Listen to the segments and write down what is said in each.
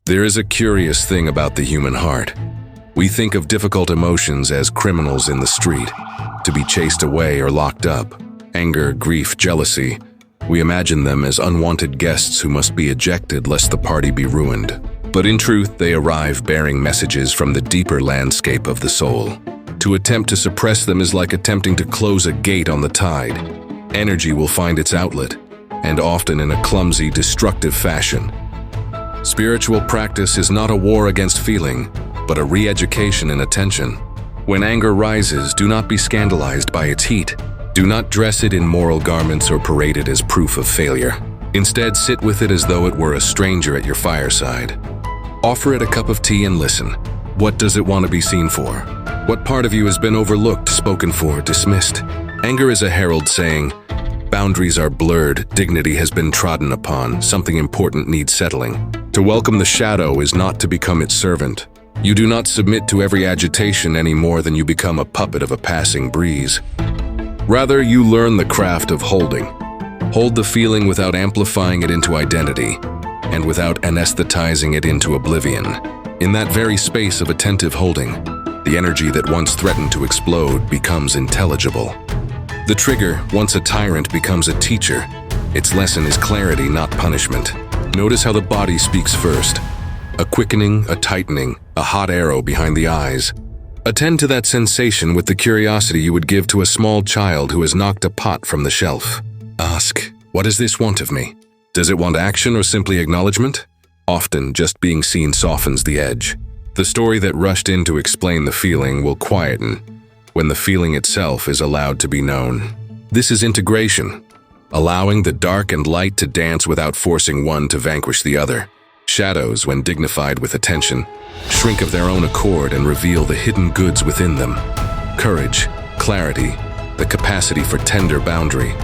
There is a curious thing about the human heart. We think of difficult emotions as criminals in the street, to be chased away or locked up. Anger, grief, jealousy. We imagine them as unwanted guests who must be ejected lest the party be ruined. But in truth, they arrive bearing messages from the deeper landscape of the soul. To attempt to suppress them is like attempting to close a gate on the tide. Energy will find its outlet, and often in a clumsy, destructive fashion. Spiritual practice is not a war against feeling, but a re-education in attention. When anger rises, do not be scandalized by its heat. Do not dress it in moral garments or parade it as proof of failure. Instead, sit with it as though it were a stranger at your fireside. Offer it a cup of tea and listen. What does it want to be seen for? What part of you has been overlooked, spoken for, dismissed? Anger is a herald saying, boundaries are blurred, dignity has been trodden upon, something important needs settling. To welcome the shadow is not to become its servant. You do not submit to every agitation any more than you become a puppet of a passing breeze. Rather, you learn the craft of holding. Hold the feeling without amplifying it into identity, and without anesthetizing it into oblivion. In that very space of attentive holding, the energy that once threatened to explode becomes intelligible. The trigger, once a tyrant, becomes a teacher. Its lesson is clarity, not punishment. Notice how the body speaks first. A quickening, a tightening, a hot arrow behind the eyes. Attend to that sensation with the curiosity you would give to a small child who has knocked a pot from the shelf. Ask, what does this want of me? Does it want action or simply acknowledgement? Often, just being seen softens the edge. The story that rushed in to explain the feeling will quieten when the feeling itself is allowed to be known. This is integration, allowing the dark and light to dance without forcing one to vanquish the other. Shadows, when dignified with attention, shrink of their own accord and reveal the hidden goods within them. Courage, clarity, the capacity for tender boundary.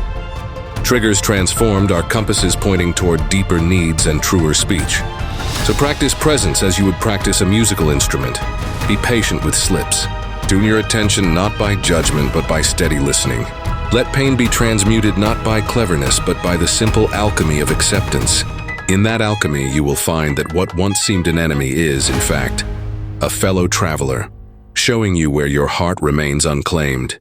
Triggers transformed are compasses pointing toward deeper needs and truer speech. So practice presence as you would practice a musical instrument. Be patient with slips. Tune your attention not by judgment but by steady listening. Let pain be transmuted not by cleverness but by the simple alchemy of acceptance. In that alchemy, you will find that what once seemed an enemy is, in fact, a fellow traveler, showing you where your heart remains unclaimed.